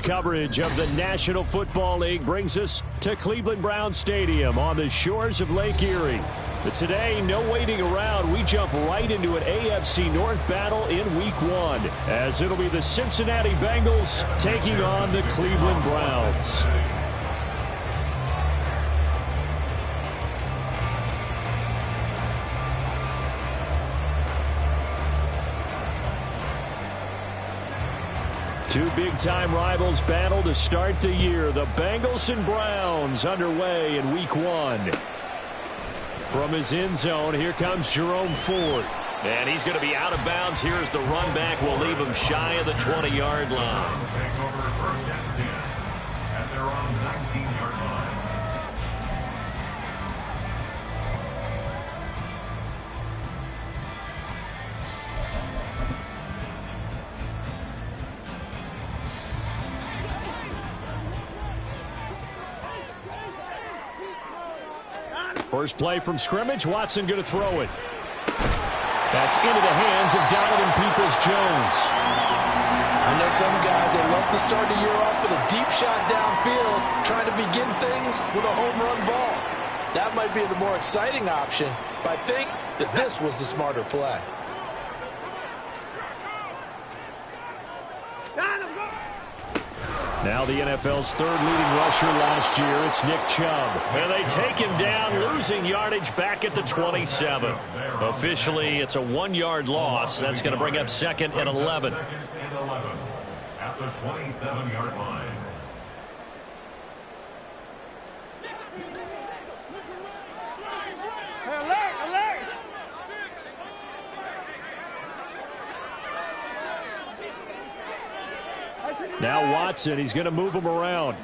coverage of the National Football League brings us to Cleveland Browns Stadium on the shores of Lake Erie. But today, no waiting around. We jump right into an AFC North battle in Week 1, as it'll be the Cincinnati Bengals taking on the Cleveland Browns. Two big-time rivals battle to start the year. The Bengals and Browns underway in Week 1. From his end zone, here comes Jerome Ford. And he's going to be out of bounds here as the run back will leave him shy of the 20-yard line. Take over first and 10 at their own 19-yard line. First play from scrimmage. Watson going to throw it. That's into the hands of Donovan Peoples-Jones. I know some guys, they love to start the year off with a deep shot downfield, trying to begin things with a home run ball. That might be the more exciting option, but I think that this was the smarter play. Now the NFL's third leading rusher last year, it's Nick Chubb. And they take him down, losing yardage back at the 27. Officially, it's a 1-yard loss. That's going to bring up second and 11. At the 27-yard line. Now Watson, he's going to move him around.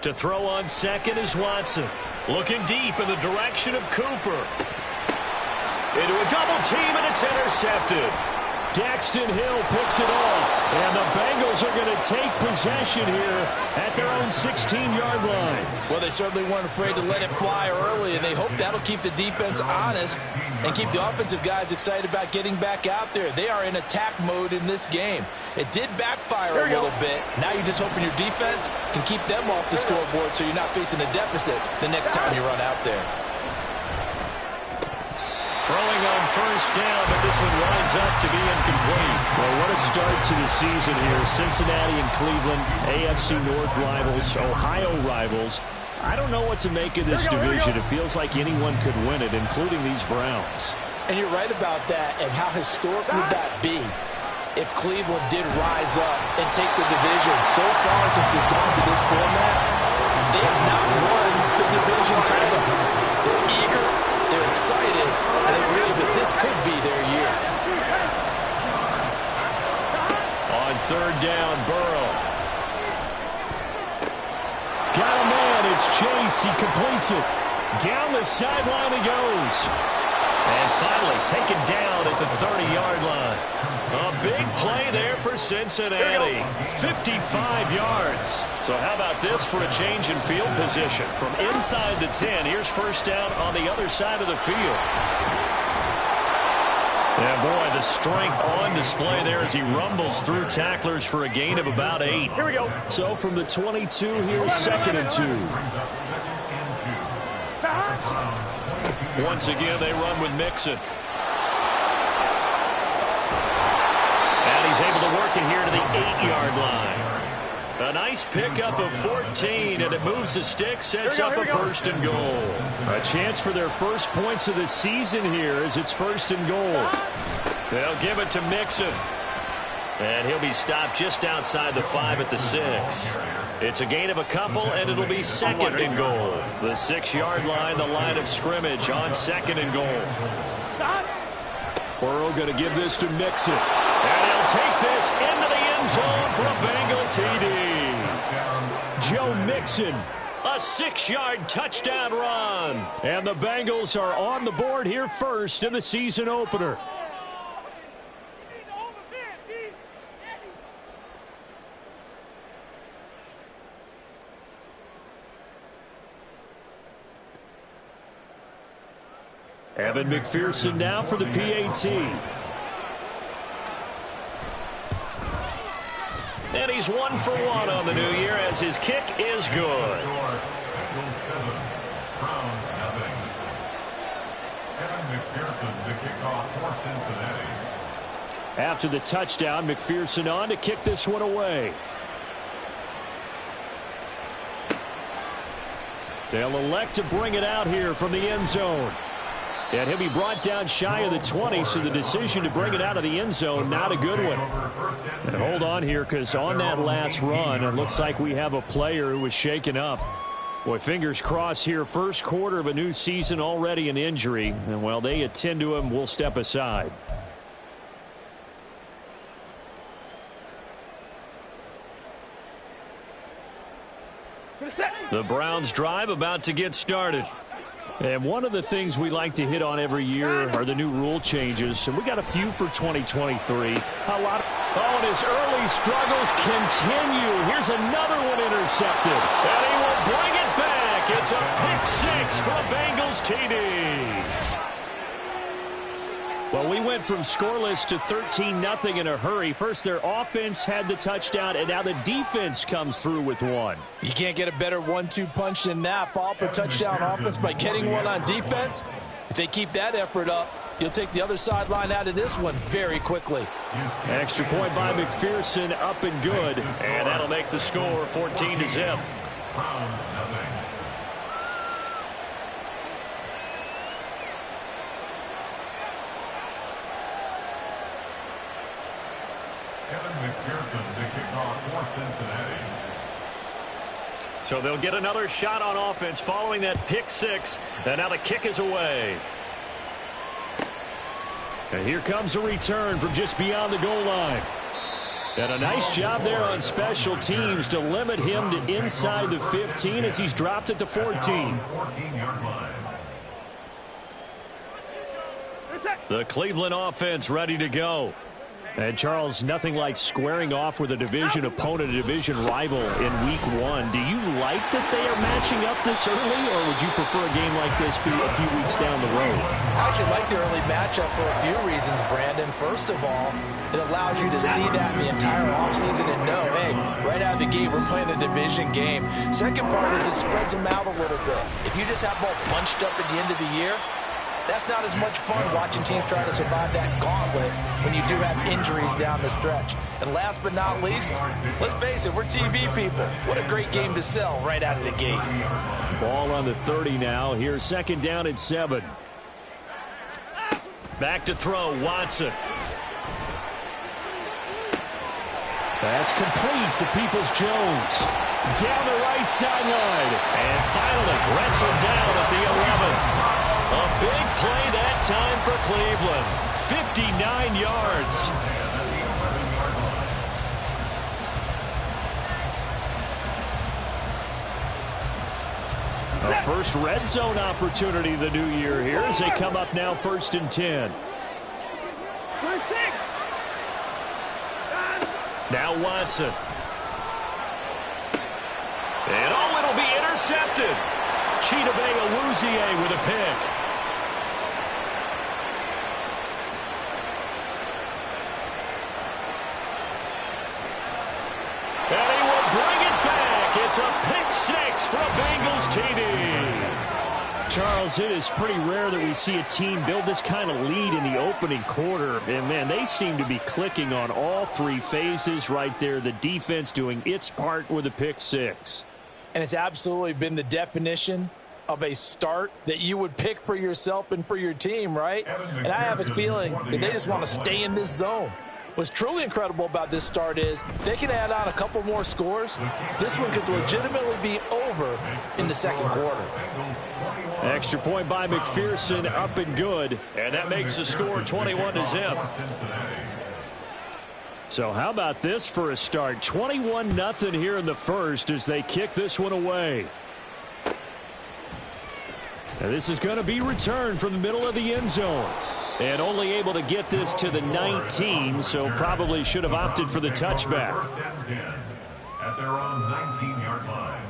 To throw on second is Watson. Looking deep in the direction of Cooper. Into a double team, and it's intercepted. Daxton Hill picks it off, and the Bengals are going to take possession here at their own 16-yard line. Well, they certainly weren't afraid to let it fly early, and they hope that'll keep the defense honest and keep the offensive guys excited about getting back out there. They are in attack mode in this game. It did backfire a little bit. Now you're just hoping your defense can keep them off the scoreboard so you're not facing a deficit the next time you run out there. Throwing on first down, but this one winds up to be incomplete. Well, what a start to the season here. Cincinnati and Cleveland, AFC North rivals, Ohio rivals. I don't know what to make of this division. It feels like anyone could win it, including these Browns. And you're right about that. And how historic would that be if Cleveland did rise up and take the division? So far since we've gone to this format, they have not won the division title. They're eager, they're excited, and they believe that this could be their year. On third down, Burrow. Got a man, it's Chase. He completes it. Down the sideline he goes. And finally taken down at the 30-yard line. A big play there for Cincinnati. 55 yards. So how about this for a change in field position? From inside the 10, here's first down on the other side of the field. Yeah, boy, the strength on display there as he rumbles through tacklers for a gain of about 8. Here we go. So from the 22, here's second and 2. Once again, they run with Mixon. And he's able to work it here to the 8-yard line. A nice pickup of 14, and it moves the stick, sets up a first and goal. A chance for their first points of the season here as it's first and goal. They'll give it to Mixon. And he'll be stopped just outside the 5 at the 6. It's a gain of a couple, and it'll be second and goal. The 6-yard line, the line of scrimmage on second and goal. Burrow going to give this to Mixon. And he'll take this into the end zone for a Bengal TD. Joe Mixon. A 6-yard touchdown run. And the Bengals are on the board here first in the season opener. Evan McPherson now for the PAT. And he's 1 for 1 on the new year as his kick is good. After the touchdown, McPherson on to kick this one away. They'll elect to bring it out here from the end zone. And he'll be brought down shy of the 20, so the decision to bring it out of the end zone, not a good one. And hold on here, because on that last run, it looks like we have a player who was shaken up. Boy, fingers crossed here, first quarter of a new season, already an injury. And while they attend to him, we'll step aside. The Browns drive about to get started. And one of the things we like to hit on every year are the new rule changes. And we got a few for 2023. And his early struggles continue. Here's another one intercepted. And he will bring it back. It's a pick 6 for a Bengals TD. Well, we went from scoreless to 13-0 in a hurry. First, their offense had the touchdown, and now the defense comes through with one. You can't get a better 1-2 punch than that. Follow up a touchdown offense by getting one on defense. If they keep that effort up, you'll take the other sideline out of this one very quickly. Extra point by McPherson, up and good. And that'll make the score 14-0. So they'll get another shot on offense following that pick 6. And now the kick is away. And here comes a return from just beyond the goal line. And a nice job there on special teams to limit him to inside the 15 as he's dropped it to 14. The Cleveland offense ready to go. And, Charles, nothing like squaring off with a division opponent, a division rival in Week 1. Do you like that they are matching up this early, or would you prefer a game like this be a few weeks down the road? I actually like the early matchup for a few reasons, Brandon. First of all, it allows you to see that the entire offseason and know, hey, right out of the gate, we're playing a division game. Second part is it spreads them out a little bit. If you just have them all bunched up at the end of the year, that's not as much fun watching teams try to survive that gauntlet when you do have injuries down the stretch. And last but not least, let's face it, we're TV people. What a great game to sell right out of the gate. Ball on the 30 now. Here's second down at 7. Back to throw, Watson. That's complete to Peoples-Jones. Down the right sideline. And finally wrestled down at the 11. A big play that time for Cleveland. 59 yards. A first red zone opportunity the new year here as they come up now 1st and 10. Now Watson. And it'll be intercepted. Chidobe Awuzie with a pick. And he will bring it back. It's a pick 6 for a Bengals TD. Charles, it is pretty rare that we see a team build this kind of lead in the opening quarter. And, man, they seem to be clicking on all 3 phases right there. The defense doing its part with a pick 6. And it's absolutely been the definition of a start that you would pick for yourself and for your team, right? And I have a feeling that they just want to stay in this zone. What's truly incredible about this start is they can add on a couple more scores. This one could legitimately be over in the second quarter. Extra point by McPherson, up and good. And that makes the score 21-0. So how about this for a start? 21-0 here in the first as they kick this one away. Now this is going to be returned from the middle of the end zone. And only able to get this to the 19, so probably should have opted for the touchback. At their own 19-yard line.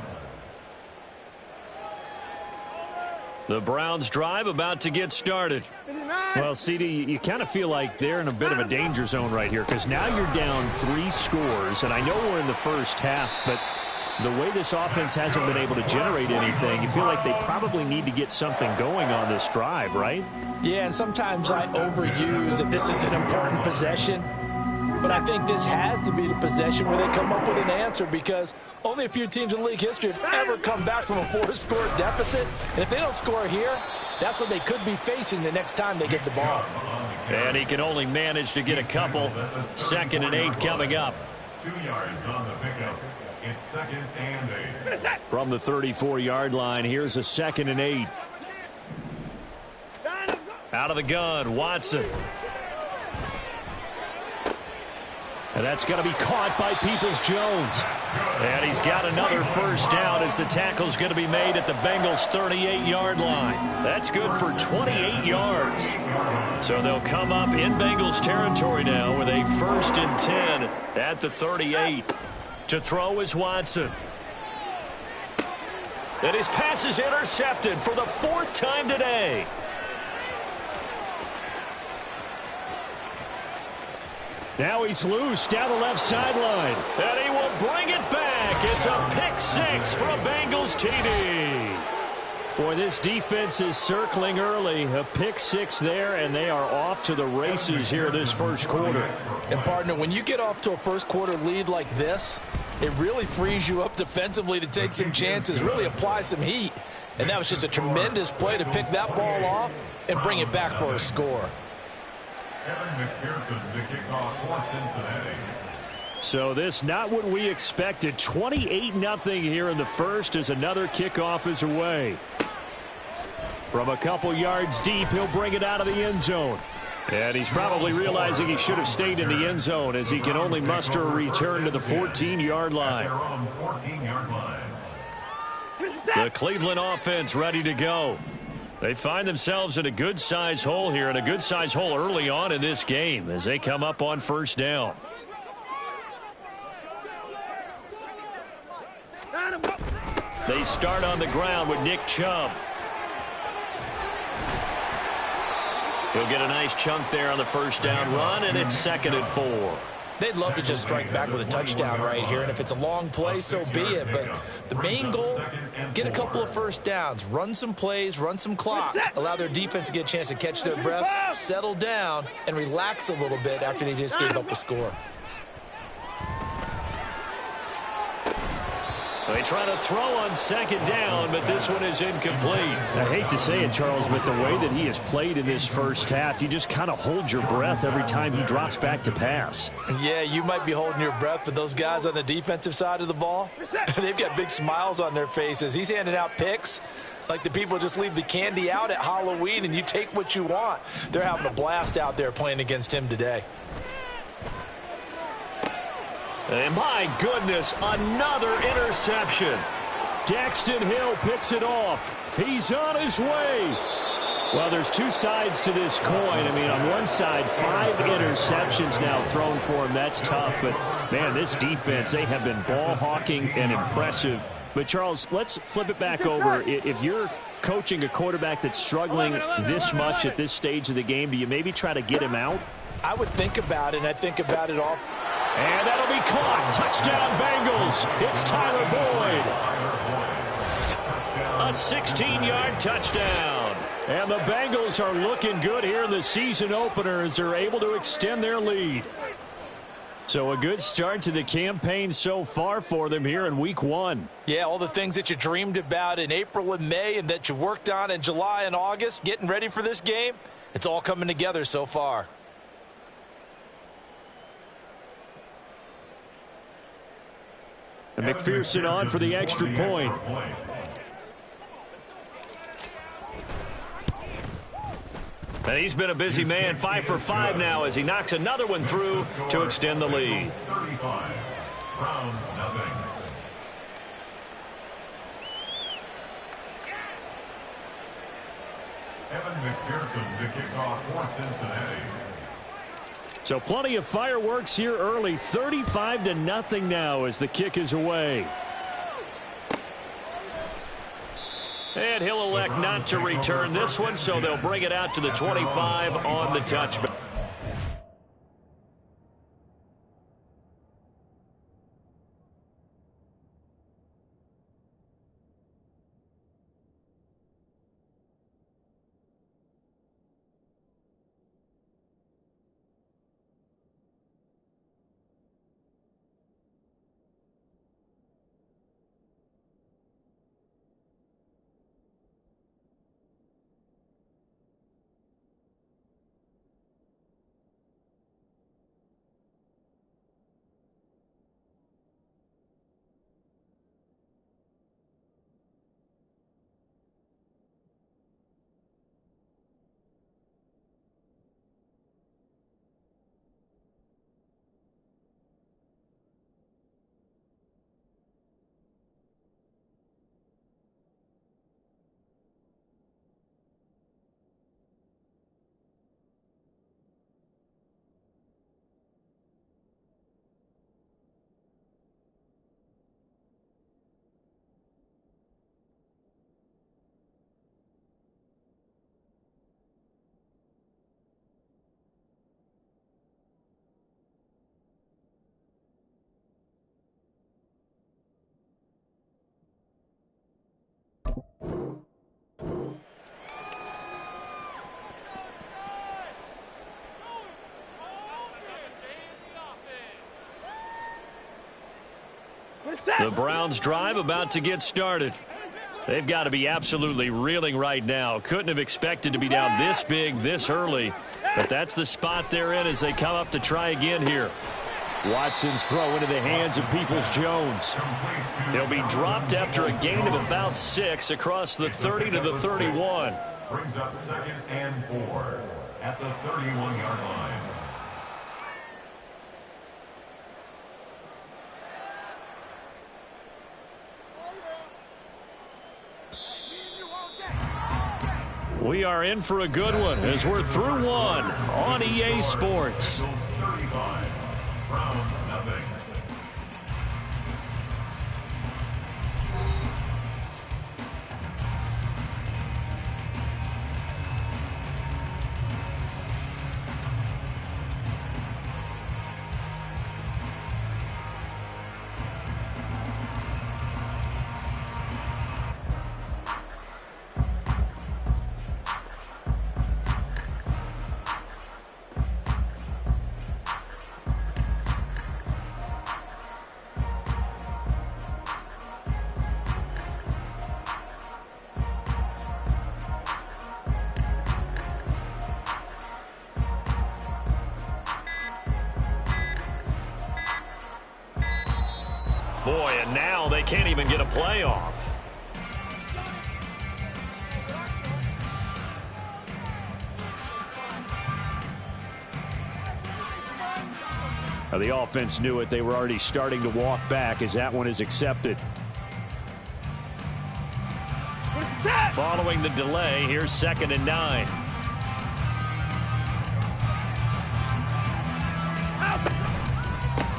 The Browns drive about to get started. Well, CD, you kind of feel like they're in a bit of a danger zone right here because now you're down 3 scores, and I know we're in the first half, but the way this offense hasn't been able to generate anything, you feel like they probably need to get something going on this drive, right? Yeah, and sometimes I overuse that this is an important possession. But I think this has to be the possession where they come up with an answer because only a few teams in league history have ever come back from a 4-score deficit. And if they don't score here, that's what they could be facing the next time they get the ball. And he can only manage to get a couple. 2nd and 8 coming up. 2 yards on the pickup. It's 2nd and 8. From the 34-yard line, here's a 2nd and 8. Out of the gun, Watson. And that's going to be caught by Peoples-Jones. And he's got another first down as the tackle's going to be made at the Bengals' 38-yard line. That's good for 28 yards. So they'll come up in Bengals territory now with a 1st and 10 at the 38. To throw is Watson. And his pass is intercepted for the 4th time today. Now he's loose down the left sideline. And he will bring it back. It's a pick-6 for a Bengals TD. Boy, this defense is circling early. A pick-6 there, and they are off to the races here this first quarter. And, partner, when you get off to a first-quarter lead like this, it really frees you up defensively to take some chances, really apply some heat. And that was just a tremendous play to pick that ball off and bring it back for a score. Evan McPherson to kick off for Cincinnati. So this not what we expected. 28-0 here in the first as another kickoff is away. From a couple yards deep, he'll bring it out of the end zone. And he's probably realizing he should have stayed in the end zone as he can only muster a return to the 14-yard line. The Cleveland offense ready to go. They find themselves in a good-sized hole here, and a good-sized hole early on in this game as they come up on first down. They start on the ground with Nick Chubb. He'll get a nice chunk there on the first down run, and it's 2nd and 4. They'd love to just strike back with a touchdown right here, and if it's a long play, so be it. But the main goal, get a couple of first downs, run some plays, run some clock, allow their defense to get a chance to catch their breath, settle down, and relax a little bit after they just gave up a score. They try to throw on 2nd down, but this one is incomplete. I hate to say it, Charles, but the way that he has played in this first half, you just kind of hold your breath every time he drops back to pass. Yeah, you might be holding your breath, but those guys on the defensive side of the ball, they've got big smiles on their faces. He's handing out picks like the people just leave the candy out at Halloween and you take what you want. They're having a blast out there playing against him today. And my goodness, another interception. Daxton Hill picks it off. He's on his way. Well, there's two sides to this coin. I mean, on one side, 5 interceptions now thrown for him. That's tough. But, man, this defense, they have been ball hawking and impressive. But, Charles, let's flip it back over. If you're coaching a quarterback that's struggling this much at this stage of the game, do you maybe try to get him out? I would think about it, and I think about it all. And that'll be caught. Touchdown, Bengals. It's Tyler Boyd. A 16-yard touchdown. And the Bengals are looking good here in the season opener as they're able to extend their lead. So a good start to the campaign so far for them here in week 1. Yeah, all the things that you dreamed about in April and May and that you worked on in July and August, getting ready for this game, it's all coming together so far. And McPherson on for the extra point. And he's been a busy man, 5 for 5 now as he knocks another one through to extend the lead. 35. Browns nothing. Evan McPherson to kick off for Cincinnati. So plenty of fireworks here early. 35-0 now as the kick is away. And he'll elect not to return this one, so they'll bring it out to the 25 on the touchback. The Browns' drive about to get started. They've got to be absolutely reeling right now. Couldn't have expected to be down this big this early, but that's the spot they're in as they come up to try again here. Watson's throw into the hands of Peoples-Jones. He'll be dropped after a gain of about 6 across the 30 to the 31. Brings up 2nd and 4 at the 31-yard line. We are in for a good one as we're through one on EA Sports. 35, Browns nothing. Boy, and now they can't even get a playoff. Now the offense knew it. They were already starting to walk back as that one is accepted. Following the delay, here's 2nd and 9.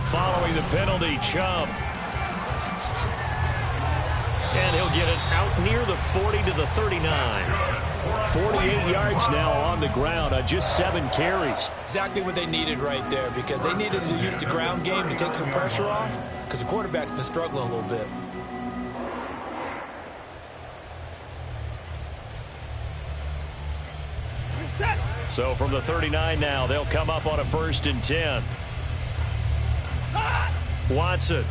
Following the penalty, Chubb. And he'll get it out near the 40 to the 39. 48 yards now on the ground on just 7 carries. Exactly what they needed right there, because they needed to use the ground game to take some pressure off, because the quarterback's been struggling a little bit. So from the 39 now, they'll come up on a 1st and 10. Watson.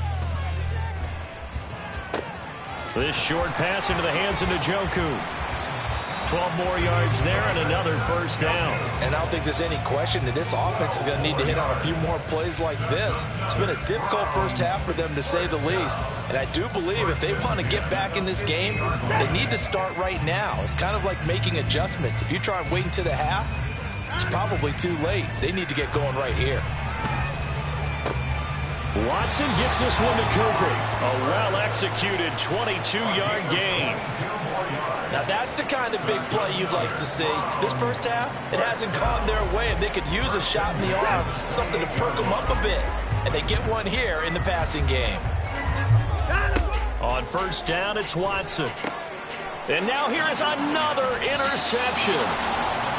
This short pass into the hands of Njoku. 12 more yards there and another 1st down. And I don't think there's any question that this offense is going to need to hit on a few more plays like this. It's been a difficult first half for them, to say the least. And I do believe if they want to get back in this game, they need to start right now. It's kind of like making adjustments. If you try and wait until the half, it's probably too late. They need to get going right here. Watson gets this one to Cooper. A well-executed 22-yard gain. Now that's the kind of big play you'd like to see. This first half, it hasn't gone their way, and they could use a shot in the arm, something to perk them up a bit. And they get one here in the passing game. On 1st down, it's Watson. And now here is another interception.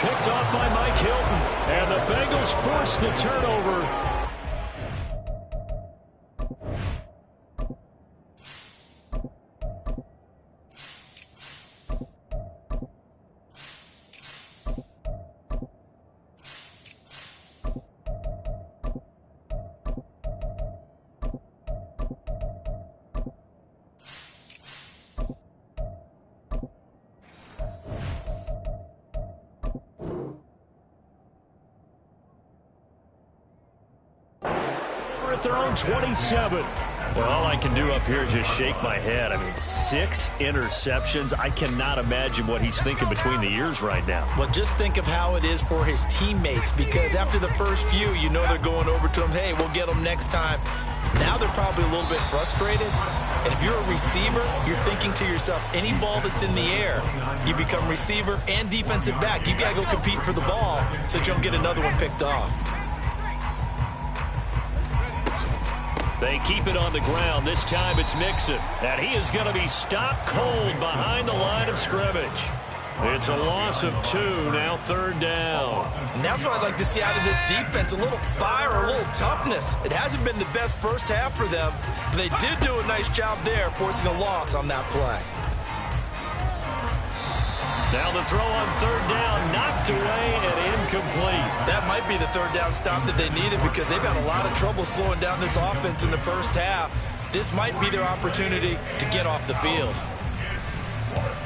Picked off by Mike Hilton. And the Bengals force the turnover. At their own 27. Well, all I can do up here is just shake my head. I mean, 6 interceptions. I cannot imagine what he's thinking between the ears right now. Well, just think of how it is for his teammates, because after the first few, you know they're going over to him, hey, we'll get them next time. Now they're probably a little bit frustrated. And if you're a receiver, you're thinking to yourself, any ball that's in the air, you become receiver and defensive back. You got to go compete for the ball so that you don't get another one picked off. They keep it on the ground. This time it's Mixon. And he is going to be stopped cold behind the line of scrimmage. It's a loss of 2, now 3rd down. And that's what I'd like to see out of this defense, a little fire, a little toughness. It hasn't been the best first half for them, but they did do a nice job there, forcing a loss on that play. Now the throw on 3rd down, knocked away and incomplete. That might be the 3rd down stop that they needed, because they've had a lot of trouble slowing down this offense in the first half. This might be their opportunity to get off the field.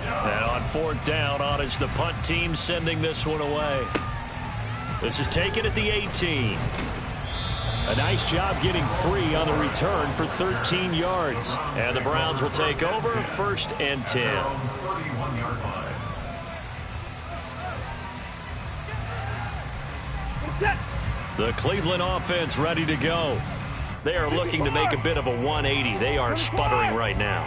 And on 4th down, on is the punt team sending this one away. This is taken at the 18. A nice job getting free on the return for 13 yards. And the Browns will take over, 1st and 10. 31-yard line. The Cleveland offense ready to go. They are looking to make a bit of a 180. They are sputtering right now.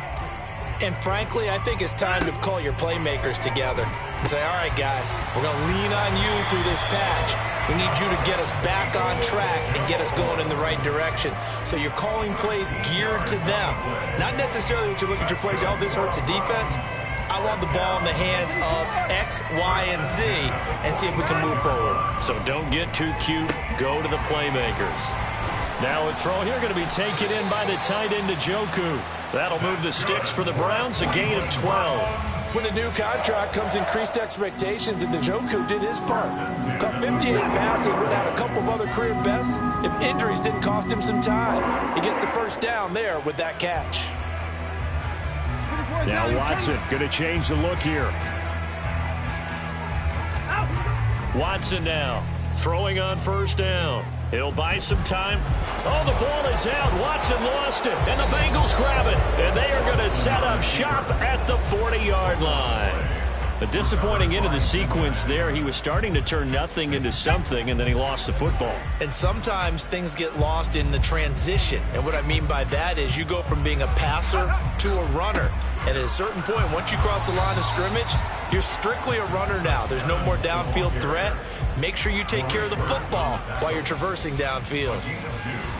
And frankly, I think it's time to call your playmakers together and say, all right, guys, we're going to lean on you through this patch. We need you to get us back on track and get us going in the right direction. So you're calling plays geared to them. Not necessarily what you look at your plays, oh, this hurts the defense. I want the ball in the hands of X, Y, and Z and see if we can move forward. So don't get too cute. Go to the playmakers. Now a throw here going to be taken in by the tight end Njoku. That'll move the sticks for the Browns, a gain of 12. With a new contract comes increased expectations, and Njoku did his part. Caught 58 passing, would have a couple of other career bests if injuries didn't cost him some time. He gets the 1st down there with that catch. Now Watson going to change the look here. Watson now throwing on 1st down. He'll buy some time. Oh, the ball is out. Watson lost it, and the Bengals grab it. And they are going to set up shop at the 40-yard line. A disappointing end of the sequence there. He was starting to turn nothing into something, and then he lost the football. And sometimes things get lost in the transition. And what I mean by that is you go from being a passer to a runner. And at a certain point, once you cross the line of scrimmage, you're strictly a runner now. There's no more downfield threat. Make sure you take care of the football while you're traversing downfield.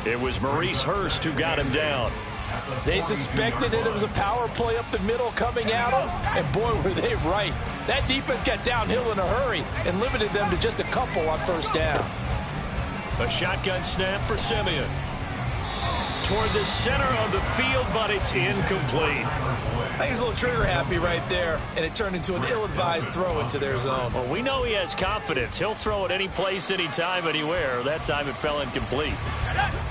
It was Maurice Hurst who got him down. They suspected it was a power play up the middle coming at them, and boy, were they right. That defense got downhill in a hurry and limited them to just a couple on 1st down. A shotgun snap for Simeon. Toward the center of the field, but it's incomplete. I think he's a little trigger happy right there, and it turned into an ill-advised throw into their zone. Well, we know he has confidence. He'll throw it any place, anytime, anywhere. That time it fell incomplete.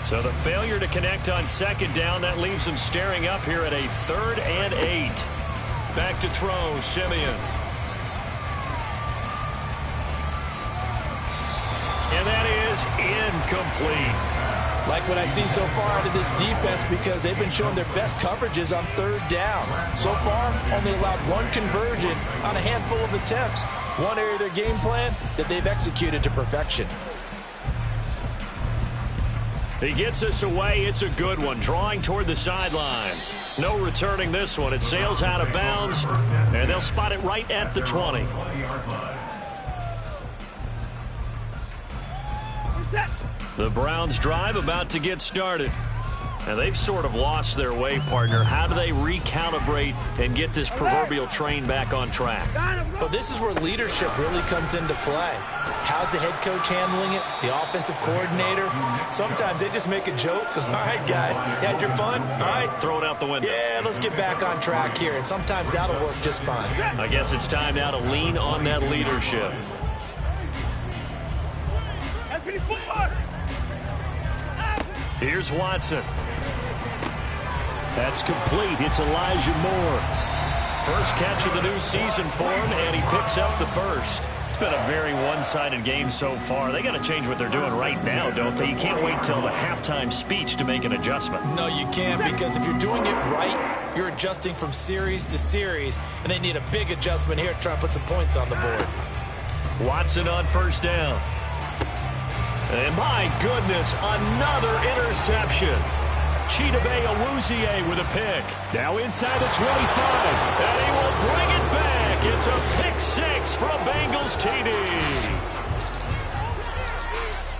So the failure to connect on 2nd down, that leaves them staring up here at a 3rd and 8. Back to throw, Simeon. And that is incomplete. Like what I see so far out of this defense, because they've been showing their best coverages on 3rd down. So far, only allowed 1 conversion on a handful of attempts. One area of their game plan that they've executed to perfection. He gets us away. It's a good one. Drawing toward the sidelines. No returning this one. It sails out of bounds, and they'll spot it right at the 20. The Browns drive about to get started. And they've sort of lost their way, partner. How do they recalibrate and get this proverbial train back on track? Well, this is where leadership really comes into play. How's the head coach handling it? The offensive coordinator? Sometimes they just make a joke. All right, guys, you had your fun? All right. Throw it out the window. Yeah, let's get back on track here. And sometimes that'll work just fine. I guess it's time now to lean on that leadership. Here's Watson. That's complete. It's Elijah Moore. First catch of the new season for him, and he picks up the first. It's been a very one-sided game so far. They got to change what they're doing right now, don't they? You can't wait till the halftime speech to make an adjustment. No, you can't, because if you're doing it right, you're adjusting from series to series, and they need a big adjustment here to try and put some points on the board. Watson on first down. And my goodness, another interception. Chidobe Awuzie with a pick. Now inside the 25. And he will bring it back. It's a pick six from Bengals TD.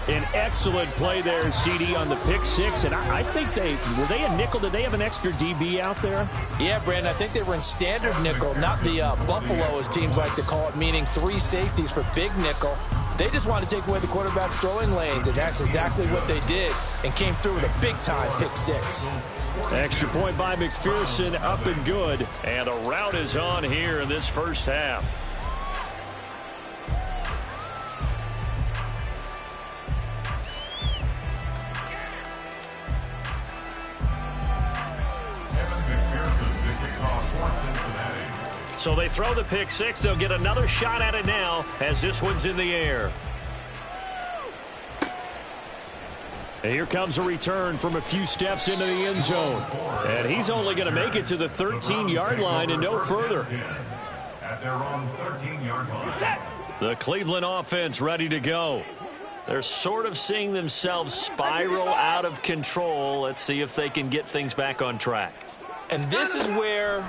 An excellent play there, CD, on the pick six. And I think were they a nickel? Did they have an extra DB out there? Yeah, Brandon, I think they were in standard nickel, not the Buffalo, as teams like to call it, meaning 3 safeties for big nickel. They just wanted to take away the quarterback's throwing lanes, and that's exactly what they did, and came through with a big-time pick six. Extra point by McPherson, up and good. And a rout is on here in this first half. So they throw the pick six. They'll get another shot at it now as this one's in the air. And here comes a return from a few steps into the end zone. And he's only going to make it to the 13-yard line and no further. At their own 13-yard line. The Cleveland offense ready to go. They're sort of seeing themselves spiral out of control. Let's see if they can get things back on track. And this is where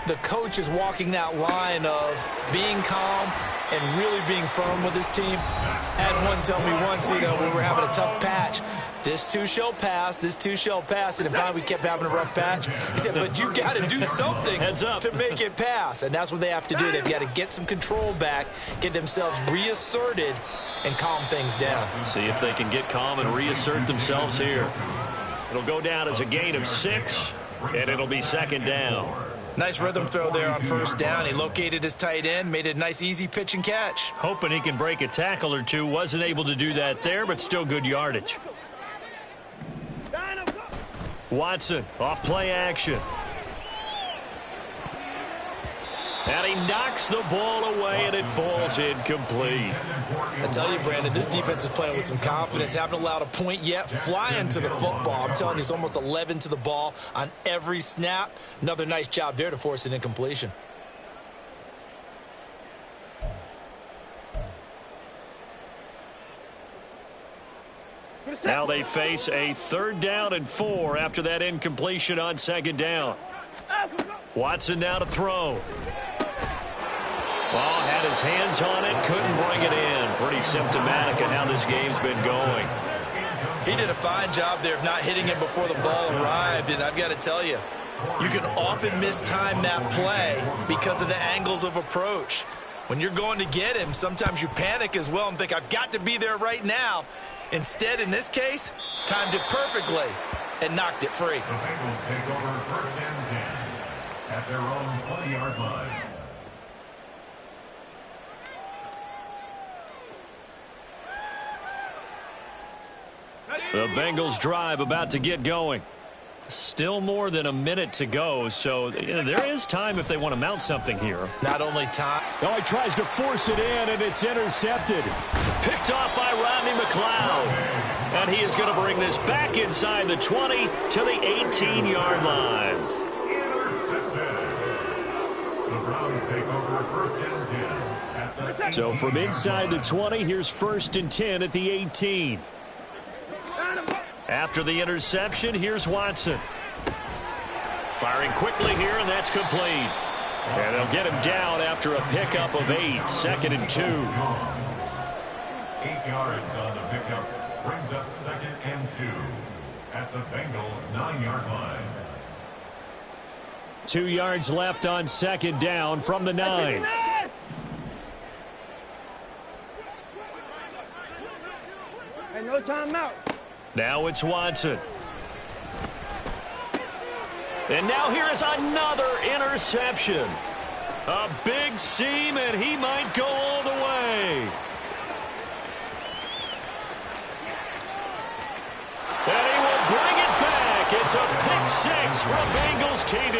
the coach is walking that line of being calm and really being firm with his team. Had one tell me once, when we were having a tough patch, this too shall pass, this too shall pass, and finally we kept having a rough patch. He said, but you got to do something to make it pass, and that's what they have to do. They've got to get some control back, get themselves reasserted, and calm things down. See if they can get calm and reassert themselves here. It'll go down as a gain of 6, and it'll be second down. Nice rhythm throw there on first down. He located his tight end, made it a nice easy pitch and catch. Hoping he can break a tackle or two. Wasn't able to do that there, but still good yardage. Watson off play action. And he knocks the ball away, and it falls incomplete. I tell you, Brandon, this defense is playing with some confidence. Haven't allowed a point yet. Flying to the football. I'm telling you, it's almost 11 to the ball on every snap. Another nice job there to force an incompletion. Now they face a 3rd down and 4 after that incompletion on second down. Watson now to throw. Well, had his hands on it, couldn't bring it in. Pretty symptomatic of how this game's been going. He did a fine job there of not hitting it before the ball arrived, and I've got to tell you, you can often mistime that play because of the angles of approach. When you're going to get him, sometimes you panic as well and think, I've got to be there right now. Instead, in this case, timed it perfectly and knocked it free. The Bengals take over first and 10 at their own 20-yard line. The Bengals drive about to get going. Still more than a minute to go, so there is time if they want to mount something here. Not only time. Oh, he tries to force it in, and it's intercepted. Picked off by Rodney McLeod. And he is going to bring this back inside the 20 to the 18-yard line. Intercepted. The Browns take over first and 10 at the So from inside the 20, here's 1st and 10 at the 18. After the interception, here's Watson. Firing quickly here, and that's complete. And they'll get him down after a pickup of 8, 2nd and 2. 8 yards on the pickup. Brings up 2nd and 2. at the Bengals' 9-yard line. 2 yards left on second down from the 9. Hey, no timeout. Now it's Watson. And now here is another interception. A big seam, and he might go all the way. And he will bring it back. It's a pick six from Bengals TD.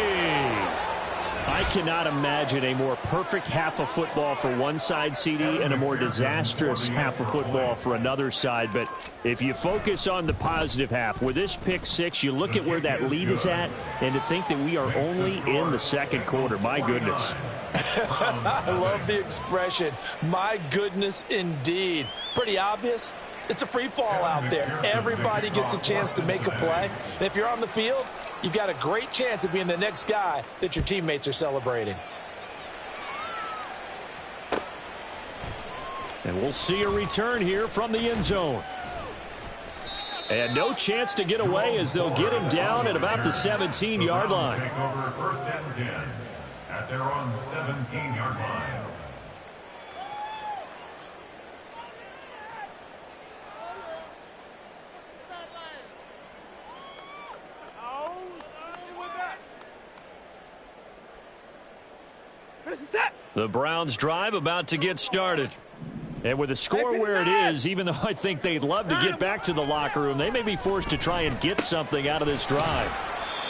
I cannot imagine a more perfect half of football for one side, CD, and a more disastrous half of football for another side. But if you focus on the positive half, with this pick six, you look at where that lead is at, and to think that we are only in the second quarter. My goodness. I love the expression. My goodness, indeed. Pretty obvious. It's a free fall out there. Everybody gets a chance to make a play. And if you're on the field, you've got a great chance of being the next guy that your teammates are celebrating. And we'll see a return here from the end zone. And no chance to get away as they'll get him down at about the 17-yard line. Take over first and 10 at their own 17-yard line. The Browns drive about to get started. And with the score where it is, even though I think they'd love to get back to the locker room, they may be forced to try and get something out of this drive.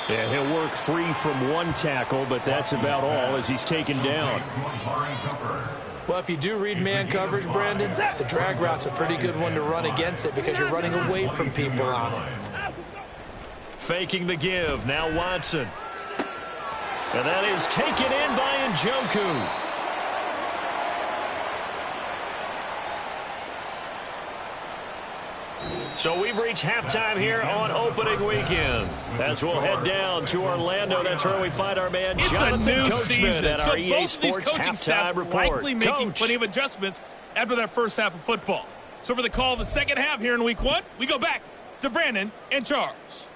And he'll work free from one tackle, but that's about all as he's taken down. Well, if you do read man coverage, Brandon, the drag route's a pretty good one to run against it because you're running away from people on it. Faking the give. Now Watson. And that is taken in by Njoku. So we've reached halftime here on opening weekend. As we'll head down to Orlando, that's where we find our man Jonathan Coachman at our EA Sports halftime report. Likely making plenty of adjustments after that first half of football. So for the call of the second half here in week one, we go back to Brandon and Charles.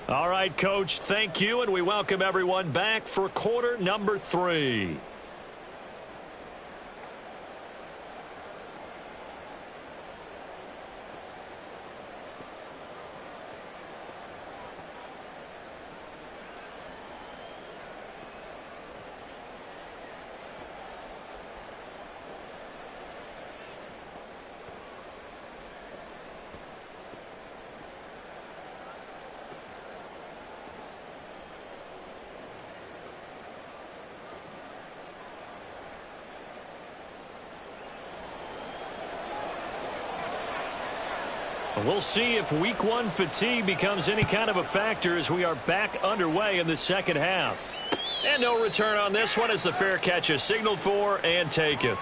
All right, Coach, thank you, and we welcome everyone back for quarter number 3. We'll see if week one fatigue becomes any kind of a factor as we are back underway in the second half. And no return on this one as the fair catch is signaled for and taken.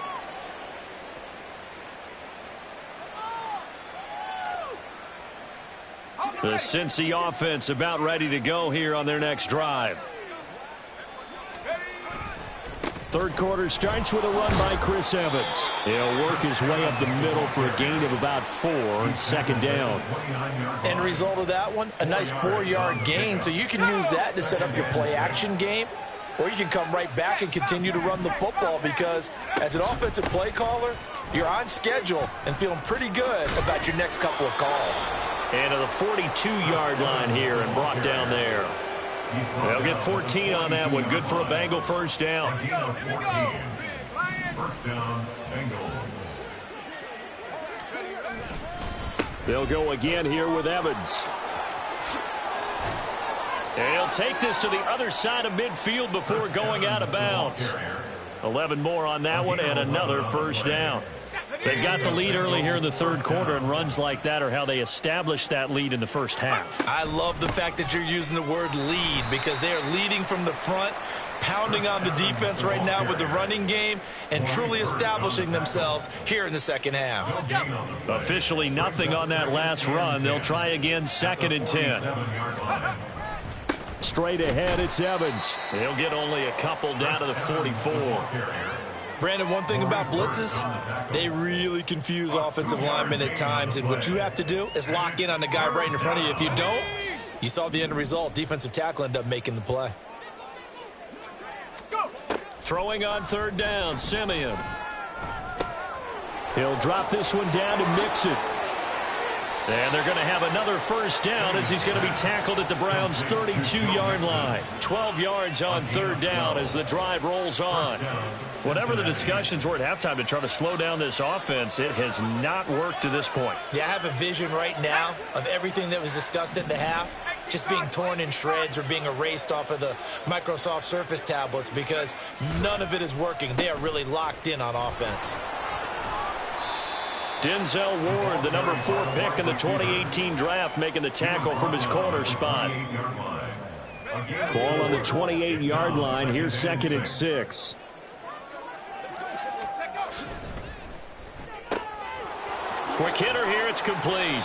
The Cincy offense about ready to go here on their next drive. Third quarter starts with a run by Chris Evans. He'll work his way up the middle for a gain of about 4, second down. End result of that one, a nice 4-yard gain, so you can use that to set up your play-action game, or you can come right back and continue to run the football because as an offensive play caller, you're on schedule and feeling pretty good about your next couple of calls. And to the 42-yard line here and brought down there. They'll get 14 on that one. Good for a Bengal first down. First down, Bengals. They'll go again here with Evans. And he'll take this to the other side of midfield before going out of bounds. 11 more on that one and another first down. They've got the lead early here in the third quarter, and runs like that are how they establish that lead in the first half. I love the fact that you're using the word lead because they are leading from the front, pounding on the defense right now with the running game, and truly establishing themselves here in the second half. Officially nothing on that last run. They'll try again, 2nd and 10. Straight ahead, it's Evans. He'll get only a couple down to the 44. Brandon, one thing about blitzes, they really confuse offensive linemen at times, and what you have to do is lock in on the guy right in front of you. If you don't, you saw the end result. Defensive tackle ended up making the play. Throwing on third down, Simeon. He'll drop this one down to Mixon. And they're going to have another first down as he's going to be tackled at the Browns' 32-yard line. 12 yards on third down as the drive rolls on. Whatever the discussions were at halftime to try to slow down this offense, it has not worked to this point. Yeah, I have a vision right now of everything that was discussed at the half just being torn in shreds or being erased off of the Microsoft Surface tablets because none of it is working. They are really locked in on offense. Denzel Ward, the number 4 pick in the 2018 draft, making the tackle from his corner spot. Ball on the 28-yard line. Here's 2nd and 6. Quick hitter here. It's complete.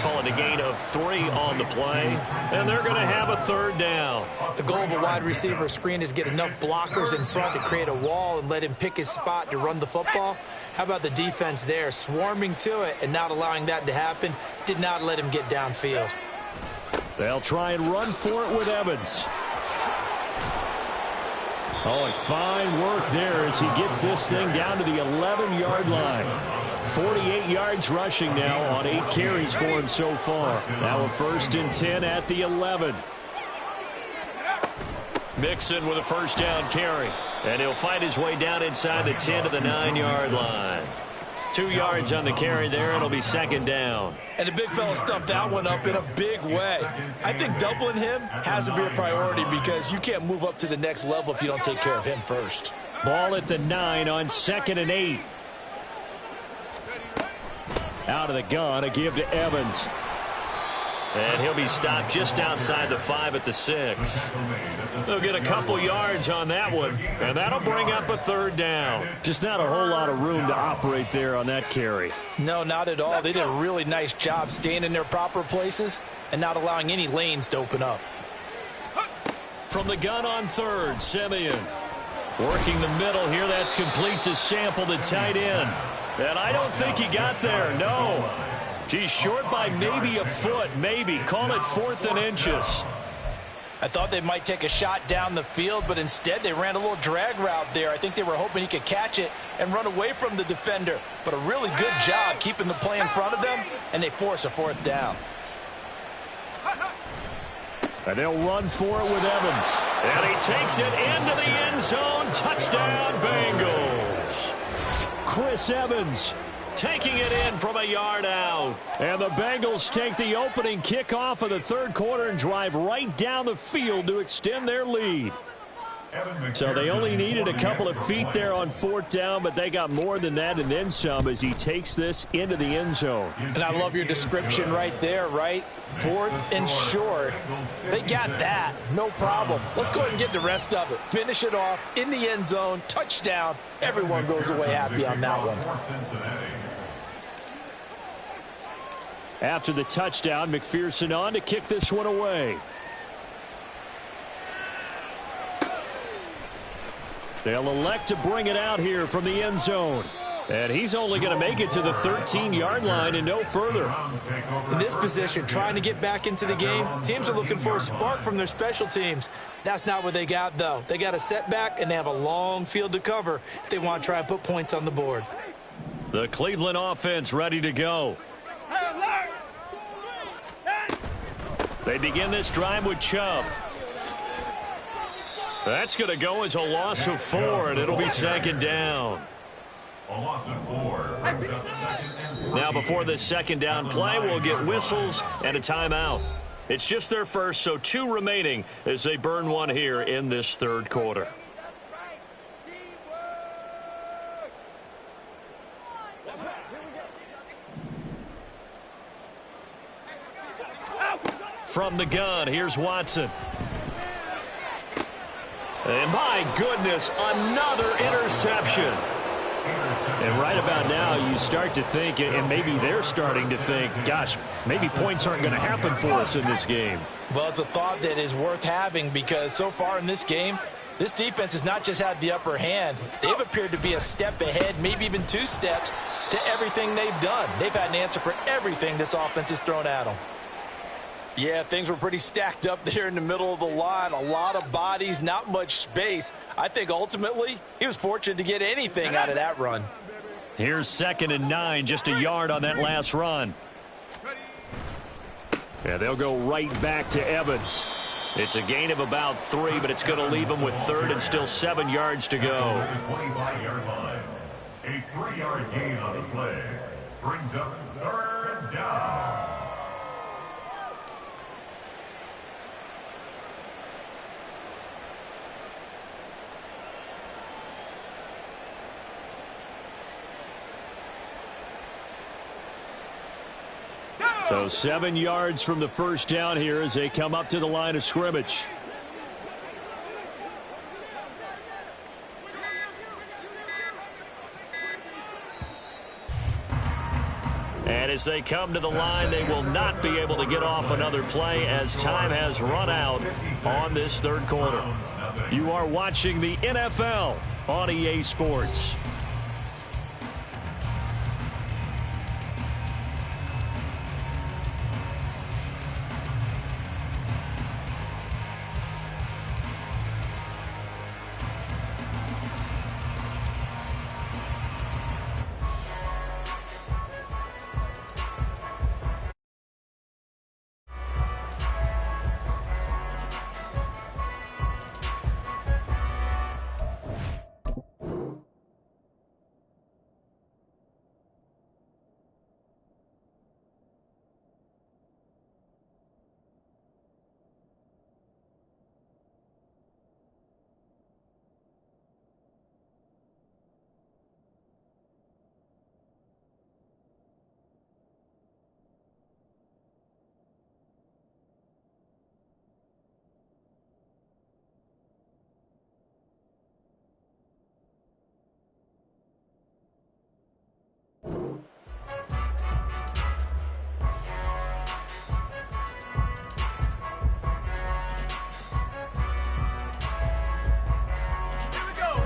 Calling a gain of 3 on the play, and they're going to have a third down. The goal of a wide receiver screen is get enough blockers in front to create a wall and let him pick his spot to run the football. How about the defense there, swarming to it and not allowing that to happen? Did not let him get downfield. They'll try and run for it with Evans. Oh, and fine work there as he gets this thing down to the 11-yard line. 48 yards rushing now on 8 carries for him so far. Now a 1st and 10 at the 11. Mixon with a first down carry. And he'll find his way down inside the 10 to the 9-yard line. 2 yards on the carry there. It'll be 2nd down. And the big fella stuffed that one up in a big way. I think doubling him has to be a priority because you can't move up to the next level if you don't take care of him first. Ball at the 9 on 2nd and 8. Out of the gun, a give to Evans. And he'll be stopped just outside the 5 at the 6. They'll get a couple yards on that one, and that'll bring up a 3rd down. Just not a whole lot of room to operate there on that carry. No, not at all. They did a really nice job staying in their proper places and not allowing any lanes to open up. From the gun on 3rd, Simeon. Working the middle here, that's complete to Sample, the tight end. And I don't think he got there, no. He's short by maybe a foot, maybe. Call it 4th and inches. I thought they might take a shot down the field, but instead they ran a little drag route there. I think they were hoping he could catch it and run away from the defender. But a really good job keeping the play in front of them, and they force a 4th down. And they'll run for it with Evans. And he takes it into the end zone. Touchdown, Bengals. Chris Evans taking it in from a yard out. And the Bengals take the opening kickoff of the 3rd quarter and drive right down the field to extend their lead. So they only needed a couple of feet there on 4th down, but they got more than that and then some as he takes this into the end zone. And I love your description right there, right? 4th and short. They got that. No problem. Let's go ahead and get the rest of it. Finish it off in the end zone. Touchdown. Everyone goes away happy on that one. After the touchdown, McPherson on to kick this one away. They'll elect to bring it out here from the end zone. And he's only going to make it to the 13-yard line and no further. In this position, trying to get back into the game, teams are looking for a spark from their special teams. That's not what they got, though. They got a setback, and they have a long field to cover if they want to try and put points on the board. The Cleveland offense ready to go. They begin this drive with Chubb. That's going to go as a loss of 4, and it'll be 2nd down. A loss of 4 brings up 2nd and 14. Now before this 2nd down play, we'll get whistles and a timeout. It's just their first, so 2 remaining as they burn one here in this 3rd quarter. From the gun, here's Watson. And my goodness, another interception. And right about now, you start to think, and maybe they're starting to think, gosh, maybe points aren't going to happen for us in this game. Well, it's a thought that is worth having because so far in this game, This defense has not just had the upper hand. They've appeared to be a step ahead, maybe even 2 steps, to everything they've done. They've had an answer for everything this offense has thrown at them. Yeah, things were pretty stacked up there in the middle of the line. A lot of bodies, not much space. I think ultimately he was fortunate to get anything out of that run. Here's 2nd and 9, just a yard on that last run. Yeah, they'll go right back to Evans. It's a gain of about 3, but it's going to leave them with 3rd and still 7 yards to go. 25-yard line. A 3-yard gain on the play brings up 3rd down. So 7 yards from the first down here as they come up to the line of scrimmage. And as they come to the line, they will not be able to get off another play as time has run out on this 3rd quarter. You are watching the NFL on EA Sports.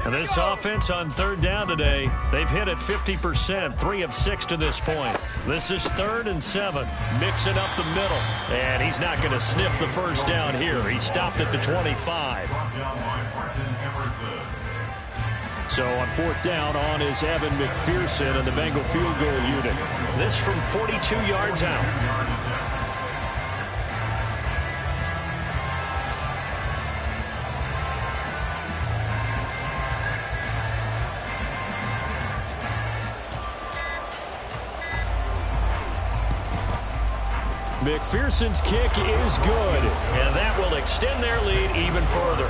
And this offense on 3rd down today, they've hit it 50%, 3 of 6 to this point. This is 3rd and 7, mixing up the middle. And he's not going to sniff the first down here. He stopped at the 25. So on 4th down, on is Evan McPherson and the Bengal field goal unit. This from 42 yards out. McPherson's kick is good, and that will extend their lead even further.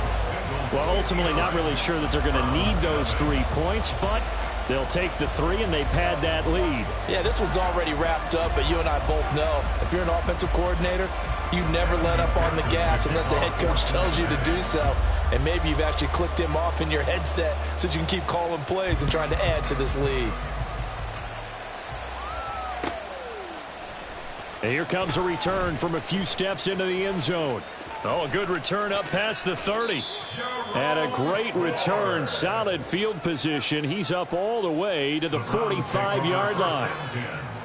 Well, ultimately not really sure that they're going to need those 3 points, but they'll take the 3 and they pad that lead. Yeah, this one's already wrapped up, but you and I both know if you're an offensive coordinator, you never let up on the gas unless the head coach tells you to do so. And maybe you've actually clicked him off in your headset so you can keep calling plays and trying to add to this lead. And here comes a return from a few steps into the end zone. Oh, a good return up past the 30. And a great return, solid field position. He's up all the way to the 45-yard line.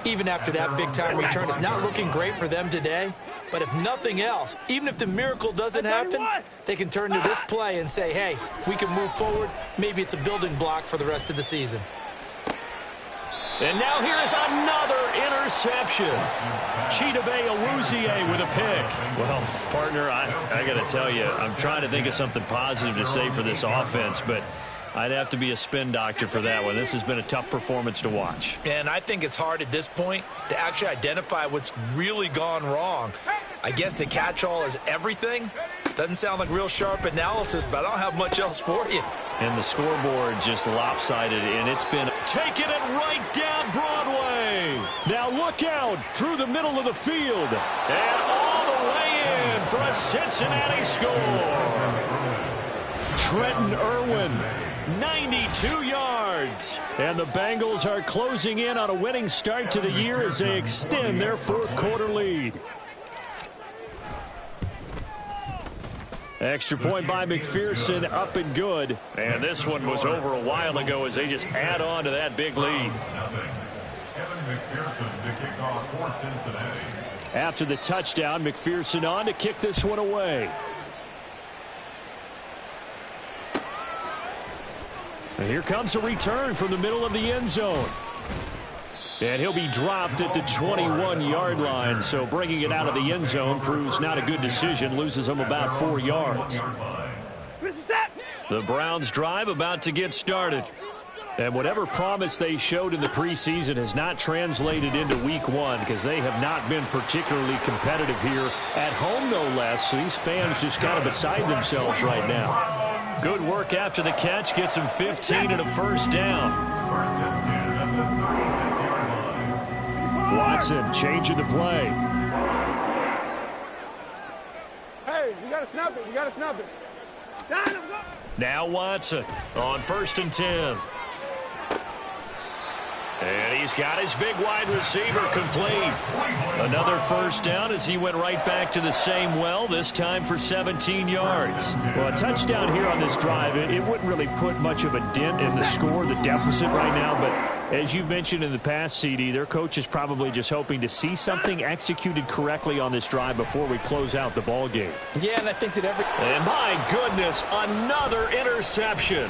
Even after that big-time return, it's not looking great for them today. But if nothing else, even if the miracle doesn't happen, they can turn to this play and say, hey, we can move forward. Maybe it's a building block for the rest of the season. And now here is another interception. Chidobe Awuzie with a pick. Well, partner, I got to tell you, I'm trying to think of something positive to say for this offense, but I'd have to be a spin doctor for that one. This has been a tough performance to watch. And I think it's hard at this point to actually identify what's really gone wrong. I guess the catch-all is everything. Doesn't sound like real sharp analysis, but I don't have much else for you. And the scoreboard just lopsided, and it's been taking it right down Broadway. Now look out through the middle of the field. And all the way in for a Cincinnati score. Trenton Irwin, 92 yards. And the Bengals are closing in on a winning start to the year as they extend their 4th quarter lead. Extra point by McPherson, up and good. And this one was over a while ago as they just add on to that big lead. After the touchdown, McPherson on to kick this one away. And here comes a return from the middle of the end zone. And he'll be dropped at the 21-yard line. So bringing it out of the end zone proves not a good decision. Loses him about 4 yards. The Browns drive about to get started. And whatever promise they showed in the preseason has not translated into week 1 because they have not been particularly competitive here at home, no less. So these fans just kind of beside themselves right now. Good work after the catch. Gets him 15 and a first down. Watson changing the play. Hey, you got to snap it. You got to snap it. Now Watson on 1st and 10. And he's got his big wide receiver complete. Another first down as he went right back to the same well, this time for 17 yards. Well, a touchdown here on this drive, it wouldn't really put much of a dent in the score, the deficit right now. But as you've mentioned in the past, CD, their coach is probably just hoping to see something executed correctly on this drive before we close out the ball game. Yeah, and I think that And my goodness, another interception.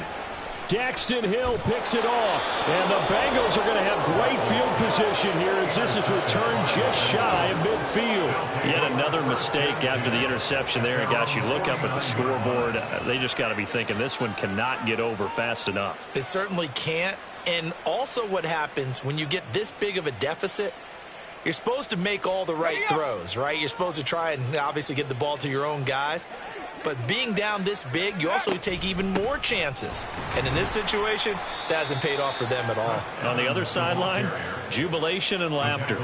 Daxton Hill picks it off. And the Bengals are going to have great field position here as this is returned just shy of midfield. Yet another mistake after the interception there. And gosh, you look up at the scoreboard, they just got to be thinking this one cannot get over fast enough. It certainly can't. And also what happens when you get this big of a deficit, you're supposed to make all the right throws, right? You're supposed to try and obviously get the ball to your own guys. But being down this big, you also take even more chances. And in this situation, that hasn't paid off for them at all. On the other sideline, jubilation and laughter.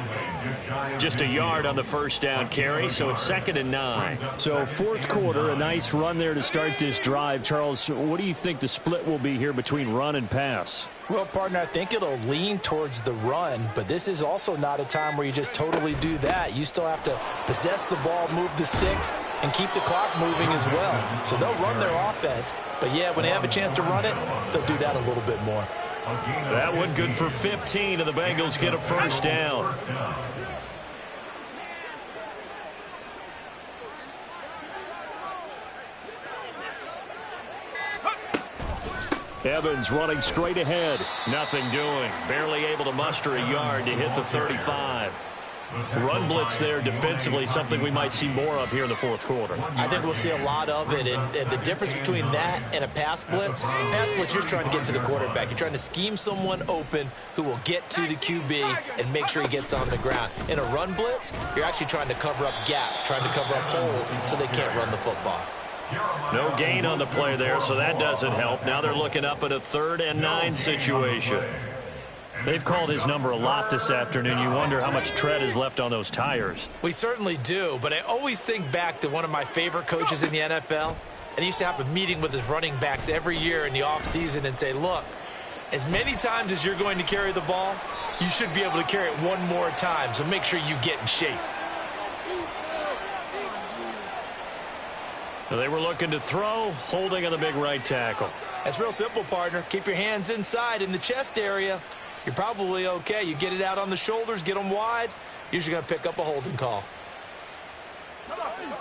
Just a yard on the first down carry, so it's 2nd and 9. So 4th quarter, a nice run there to start this drive. Charles, what do you think the split will be here between run and pass? Well, partner, I think it'll lean towards the run, but this is also not a time where you just totally do that. You still have to possess the ball, move the sticks, and keep the clock moving as well. So they'll run their offense, but yeah, when they have a chance to run it, they'll do that a little bit more. That one good for 15, and the Bengals get a first down. Evans running straight ahead. Nothing doing. Barely able to muster a yard to hit the 35. Run blitz there defensively, something we might see more of here in the 4th quarter. I think we'll see a lot of it, and the difference between that and a pass blitz, you're just trying to get to the quarterback. You're trying to scheme someone open who will get to the QB and make sure he gets on the ground. In a run blitz, you're actually trying to cover up gaps, trying to cover up holes so they can't run the football. No gain on the play there, so that doesn't help. Now they're looking up at a 3rd and 9 situation. They've called his number a lot this afternoon. You wonder how much tread is left on those tires. We certainly do, but I always think back to one of my favorite coaches in the NFL. And he used to have a meeting with his running backs every year in the offseason and say, look, as many times as you're going to carry the ball, you should be able to carry it one more time, so make sure you get in shape. They were looking to throw, holding on the big right tackle. That's real simple, partner. Keep your hands inside in the chest area. You're probably okay. You get it out on the shoulders, get them wide. Usually going to pick up a holding call.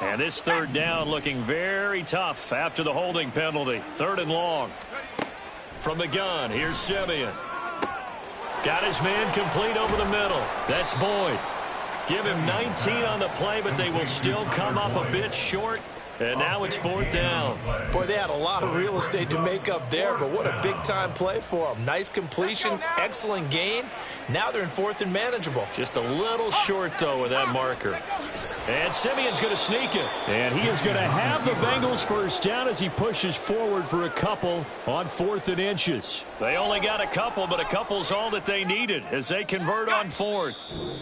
And this 3rd down looking very tough after the holding penalty. 3rd and long. From the gun, here's Simeon. Got his man complete over the middle. That's Boyd. Give him 19 on the play, but they will still come up a bit short. And now it's 4th down. Boy, they had a lot of real estate to make up there, but what a big-time play for them. Nice completion, excellent gain. Now they're in 4th and manageable. Just a little short, though, with that marker. And Simeon's going to sneak it. And he is going to have the Bengals first down as he pushes forward for a couple on 4th and inches. They only got a couple, but a couple's all that they needed as they convert on 4th.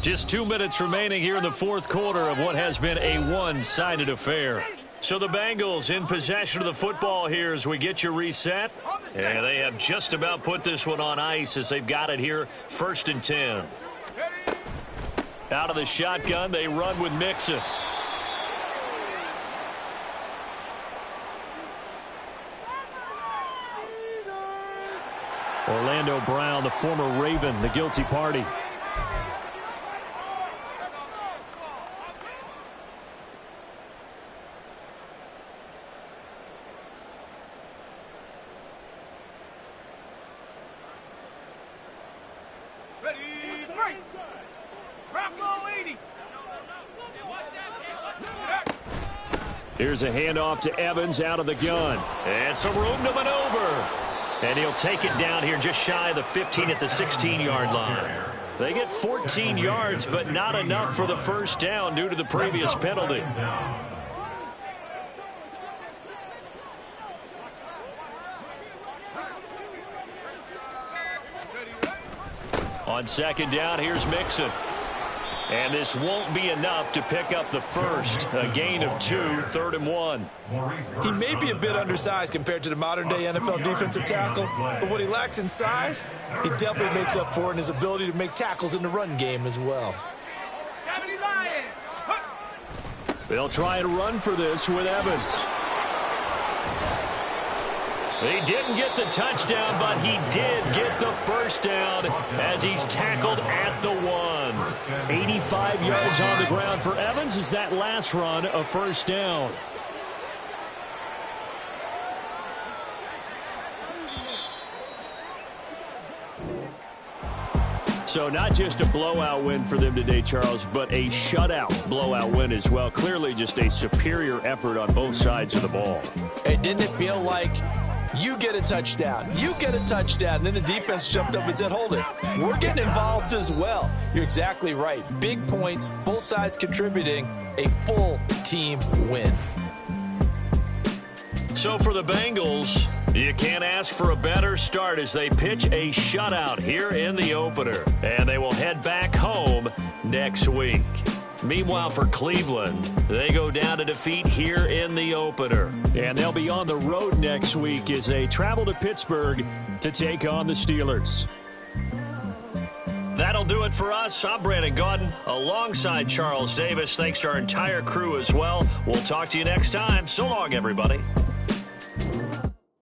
Just 2 minutes remaining here in the 4th quarter of what has been a one-sided affair. So the Bengals in possession of the football here as we get you reset. And they have just about put this one on ice as they've got it here 1st and 10. Out of the shotgun, they run with Mixon. Orlando Brown, the former Raven, the guilty party. Here's a handoff to Evans out of the gun. And some room to maneuver. And he'll take it down here just shy of the 15 at the 16-yard line. They get 14 yards, but not enough for the first down due to the previous penalty. On second down, here's Mixon. And this won't be enough to pick up the first. A gain of 2, 3rd and 1. He may be a bit undersized compared to the modern-day NFL defensive tackle, but what he lacks in size, he definitely makes up for in his ability to make tackles in the run game as well. They'll try and run for this with Evans. He didn't get the touchdown, but he did get the first down as he's tackled at the 1. 85 yards on the ground for Evans as that last run a first down. So not just a blowout win for them today, Charles, but a shutout blowout win as well. Clearly just a superior effort on both sides of the ball. Hey, didn't it feel like you get a touchdown, you get a touchdown, and then the defense jumped up and said, hold it, we're getting involved as well. You're exactly right. Big points, both sides contributing, a full team win. So for the Bengals, you can't ask for a better start as they pitch a shutout here in the opener. And they will head back home next week. Meanwhile, for Cleveland, they go down to defeat here in the opener. And they'll be on the road next week as they travel to Pittsburgh to take on the Steelers. That'll do it for us. I'm Brandon Gaudin alongside Charles Davis. Thanks to our entire crew as well. We'll talk to you next time. So long, everybody.